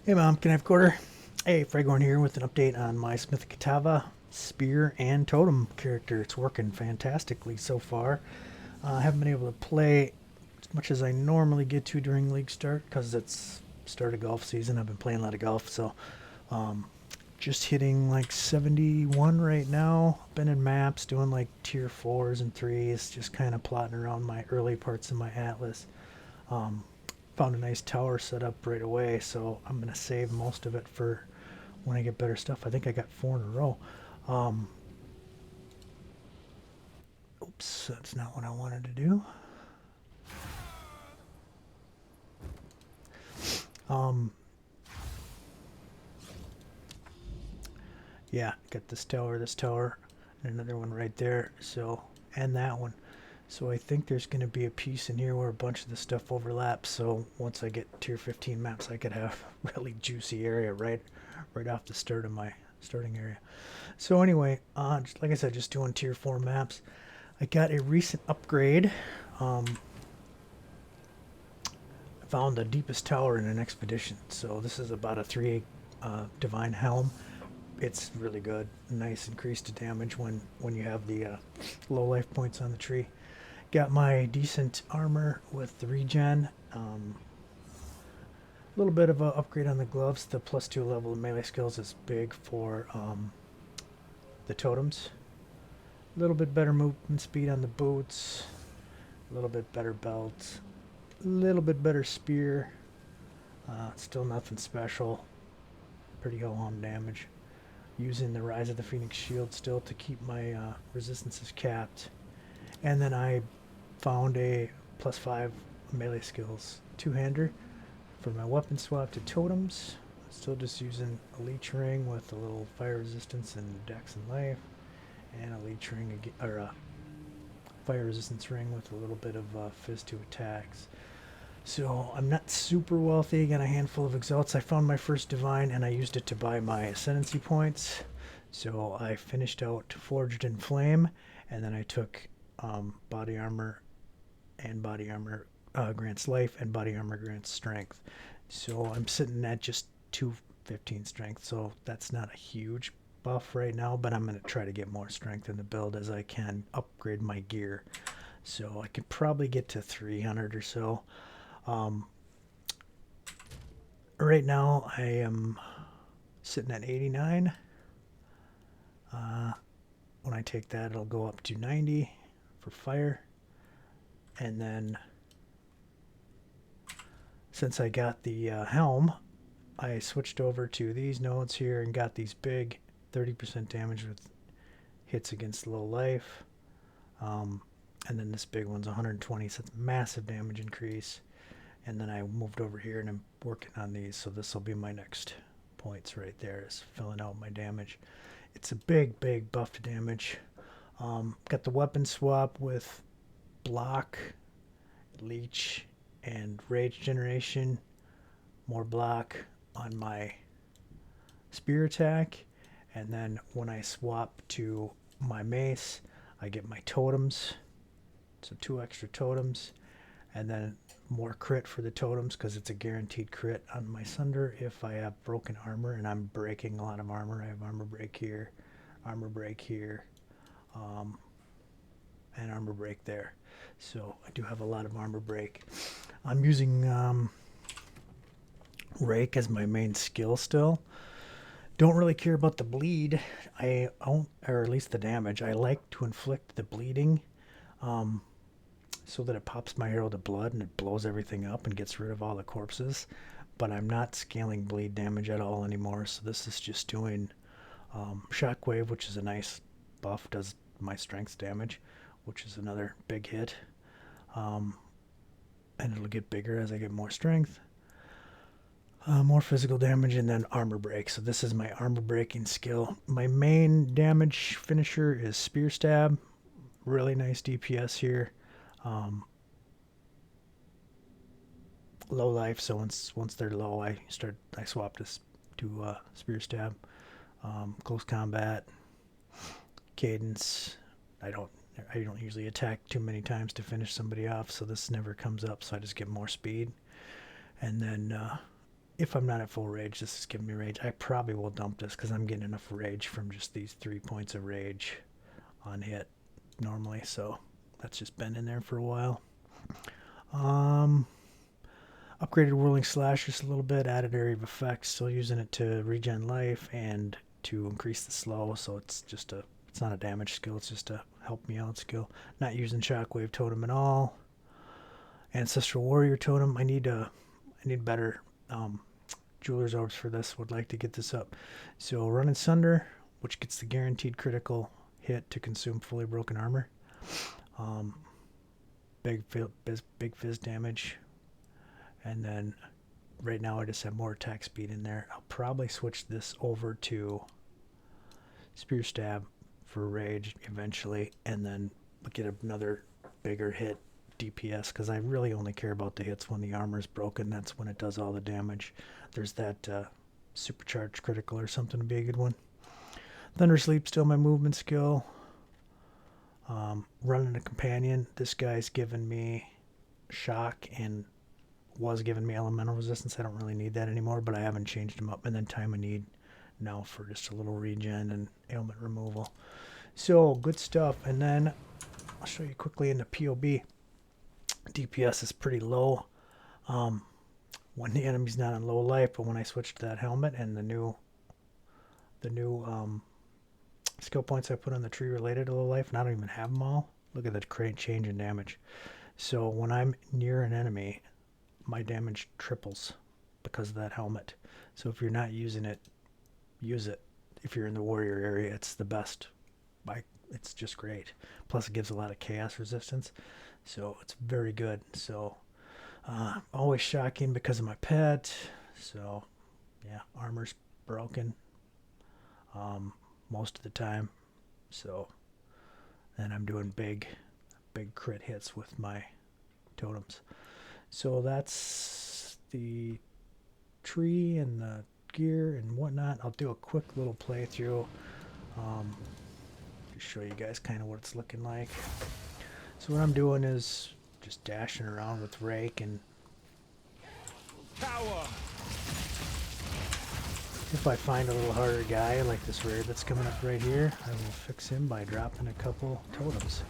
Hey mom, can I have a quarter? Hey, Fragorn here with an update on my Smith Kitava spear and totem character. It's working fantastically so far. I haven't been able to play as much as I normally get to during league start because it's start of golf season. I've been playing a lot of golf, so um, just hitting like 71 right now. Been in maps doing like tier 4s and 3s, just kind of plotting around my early parts of my atlas. Um, Found a nice tower set up right away, so I'm going to save most of it for when I get better stuff. I think I got 4 in a row. Um, Oops, that's not what I wanted to do. Um, yeah, got this tower, and another one right there. So, and that one. So I think there's going to be a piece in here where a bunch of the stuff overlaps. So once I get tier 15 maps, I could have really juicy area right off the start of my starting area. So anyway, just like I said, just doing tier 4 maps. I got a recent upgrade. I found the deepest tower in an expedition. So this is about a 3 divine helm. It's really good. Nice increase to damage when you have the low life points on the tree. Got my decent armor with the regen. A little bit of an upgrade on the gloves. The +2 level of melee skills is big for the totems. A little bit better movement speed on the boots. A little bit better belt. A little bit better spear. Still nothing special. Pretty ho-hum damage. Using the Rise of the Phoenix shield still to keep my resistances capped. And then I found a +5 melee skills two-hander for my weapon swap to totems. Still just using a leech ring with a little fire resistance and dex and life, and a leech ring or a fire resistance ring with a little bit of fizz to attacks. So I'm not super wealthy. Got a handful of exalts. I found my first divine and I used it to buy my ascendancy points. So I finished out Forged in Flame, and then I took body armor, and body armor grants life, and body armor grants strength. So I'm sitting at just 215 strength. So that's not a huge buff right now, but I'm going to try to get more strength in the build as I can upgrade my gear. So I could probably get to 300 or so. Um, right now I am sitting at 89. When I take that, it'll go up to 90 for fire. And then since I got the helm, I switched over to these nodes here and got these big 30% damage with hits against low life. And then this big one's 120, so it's massive damage increase. And then I moved over here and I'm working on these, so this will be my next points right there, is filling out my damage. It's a big buff to damage. Got the weapon swap with block, leech, and rage generation. More block on my spear attack. And then when I swap to my mace, I get my totems. So 2 extra totems. And then more crit for the totems because it's a guaranteed crit on my Sunder if I have broken armor, and I'm breaking a lot of armor. I have armor break here, and armor break there. So I do have a lot of armor break. I'm using Rake as my main skill still. Don't really care about the bleed. I don't, or at least the damage. I like to inflict the bleeding. So that it pops my hero to blood and it blows everything up and gets rid of all the corpses. But I'm not scaling bleed damage at all anymore, so this is just doing Shockwave, which is a nice buff, does my strength damage, which is another big hit. And it'll get bigger as I get more strength. More physical damage, and then armor break. So this is my armor breaking skill. My main damage finisher is Spear Stab. Really nice DPS here. Low life, so once they're low, I swap this to Spear Stab. Close combat, cadence. I don't usually attack too many times to finish somebody off, so this never comes up. So I just get more speed, and then if I'm not at full rage, this is giving me rage. I probably will dump this because I'm getting enough rage from just these 3 points of rage on hit normally. So that's just been in there for a while. Upgraded Whirling Slash just a little bit, added area of effect, still using it to regen life and to increase the slow, so it's just a, it's not a damage skill, it's just a help me out skill. Not using Shockwave Totem at all. Ancestral Warrior Totem, I need better Jeweler's Orbs for this, would like to get this up. So running Sunder, which gets the guaranteed critical hit to consume fully broken armor. Big fizz damage. And then right now I just have more attack speed in there. I'll probably switch this over to Spear Stab for rage eventually, and then get another bigger hit DPS, because I really only care about the hits when the armor is broken. That's when it does all the damage. There's that supercharged critical or something to be a good one. Thunder Sleep, still my movement skill. Running a companion. This guy's given me shock and was giving me elemental resistance. I don't really need that anymore, but I haven't changed him up. And then Time of Need now for just a little regen and ailment removal. So good stuff. And then I'll show you quickly in the POB. DPS is pretty low when the enemy's not on low life, but when I switched to that helmet and the new skill points I put on the tree related to low life, and I don't even have them all. Look at the change in damage. So when I'm near an enemy, my damage triples because of that helmet. So if you're not using it, use it. If you're in the warrior area, it's the best. It's just great. Plus it gives a lot of chaos resistance, so it's very good. So always shocking because of my pet. So yeah, armor's broken most of the time. So then I'm doing big crit hits with my totems. So that's the tree and the gear and whatnot. I'll do a quick little playthrough to show you guys kind of what it's looking like. So what I'm doing is just dashing around with Rake, and Power. if I find a little harder guy like this rare that's coming up right here, I will fix him by dropping a couple totems.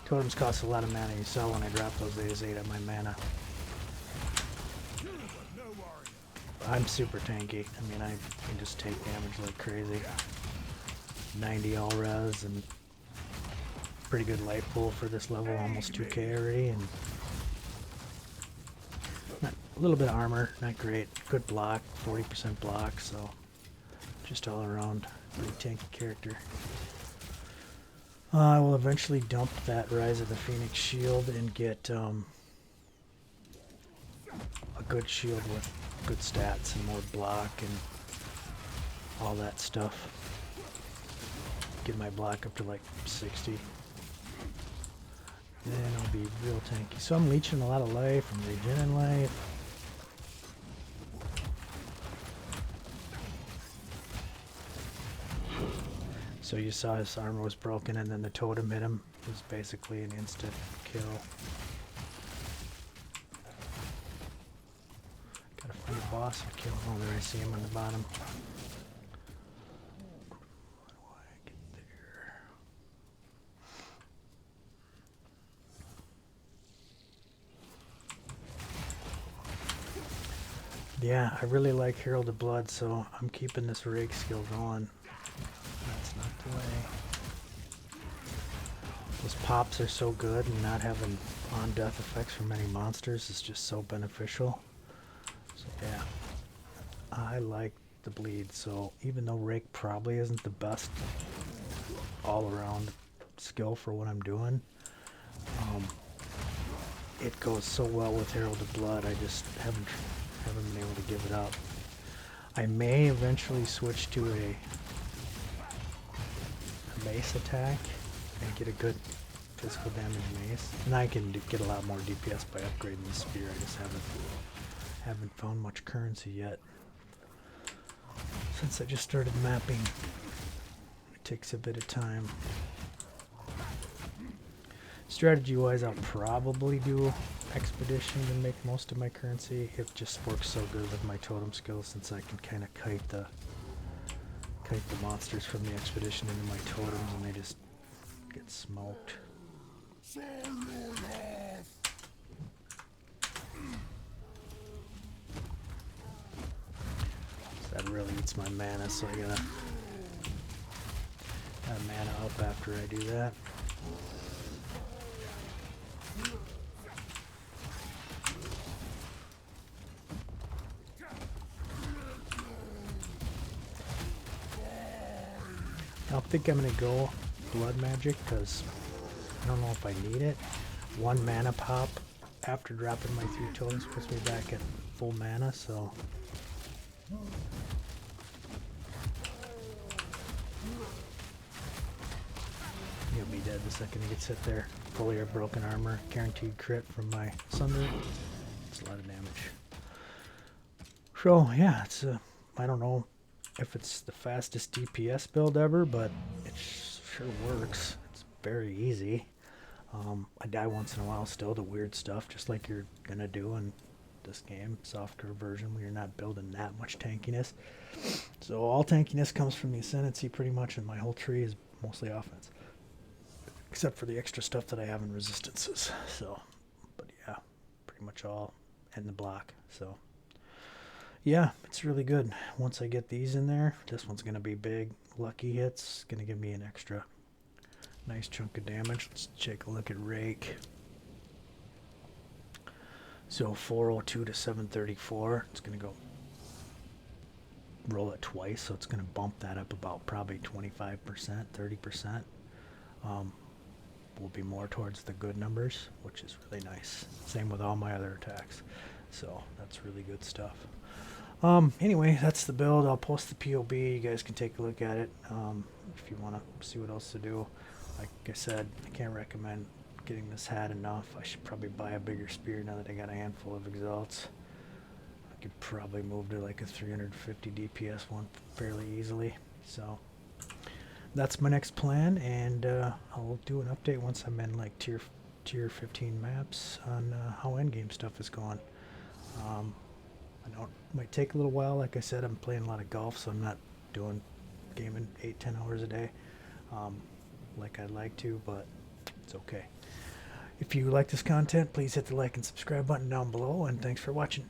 Totems cost a lot of mana. You saw when I dropped those, they just ate up my mana. I'm super tanky. I mean, I can just take damage like crazy. 90 all res and pretty good life pool for this level, almost 2k already, and a little bit of armor, not great. Good block, 40% block, so just all around pretty tanky character. I will eventually dump that Rise of the Phoenix shield and get a good shield with good stats and more block and all that stuff. Get my block up to like 60. Then I'll be real tanky. So I'm leeching a lot of life, I'm regening life. So you saw his armor was broken, and then the totem hit him. It was basically an instant kill. Gotta find the boss and kill him. Oh, there I see him on the bottom. How do I get there? Yeah, I really like Herald of Blood, so I'm keeping this Rake skill going. That's not the way. Those pops are so good, and not having on-death effects from any monsters is just so beneficial. So yeah, I like the bleed. So even though Rake probably isn't the best all-around skill for what I'm doing, it goes so well with Herald of Blood. I just haven't been able to give it up. I may eventually switch to a mace attack and get a good physical damage mace, and I can get a lot more DPS by upgrading the spear. I just haven't found much currency yet since I just started mapping. It takes a bit of time. Strategy wise, I'll probably do expedition to make most of my currency. It just works so good with my totem skills since I can kind of kite the monsters from the expedition into my totems and they just get smoked. That really eats my mana, so I gotta add mana up after I do that. I think I'm gonna go blood magic because I don't know if I need it. 1 mana pop after dropping my 3 totems puts me back at full mana, so you'll be dead the second you get sit there. Fully or broken armor, guaranteed crit from my Sunder. It's a lot of damage. So yeah, it's I don't know if it's the fastest DPS build ever, but it sure works. It's very easy. I die once in a while still to weird stuff, just like you're gonna do in this game, software version, where you're not building that much tankiness. So all tankiness comes from the Ascendancy pretty much, and my whole tree is mostly offense. Except for the extra stuff that I have in resistances. So, but yeah, pretty much all in the block. So yeah, it's really good. Once I get these in there, this one's going to be big. Lucky hits, going to give me an extra nice chunk of damage. Let's take a look at Rake. So 402 to 734. It's going to go roll it twice, so it's going to bump that up about probably 25%, 30%. Will be more towards the good numbers, which is really nice. Same with all my other attacks. So that's really good stuff. Anyway, that's the build. I'll post the POB. You guys can take a look at it if you want to see what else to do. Like I said, I can't recommend getting this hat enough. I should probably buy a bigger spear now that I got a handful of exalts. I could probably move to like a 350 DPS one fairly easily. So that's my next plan, and I'll do an update once I'm in like tier 15 maps on how endgame stuff is going. I know it might take a little while. Like I said, I'm playing a lot of golf, so I'm not doing gaming 8-10 hours a day like I'd like to, but it's okay. If you like this content, please hit the like and subscribe button down below, and thanks for watching.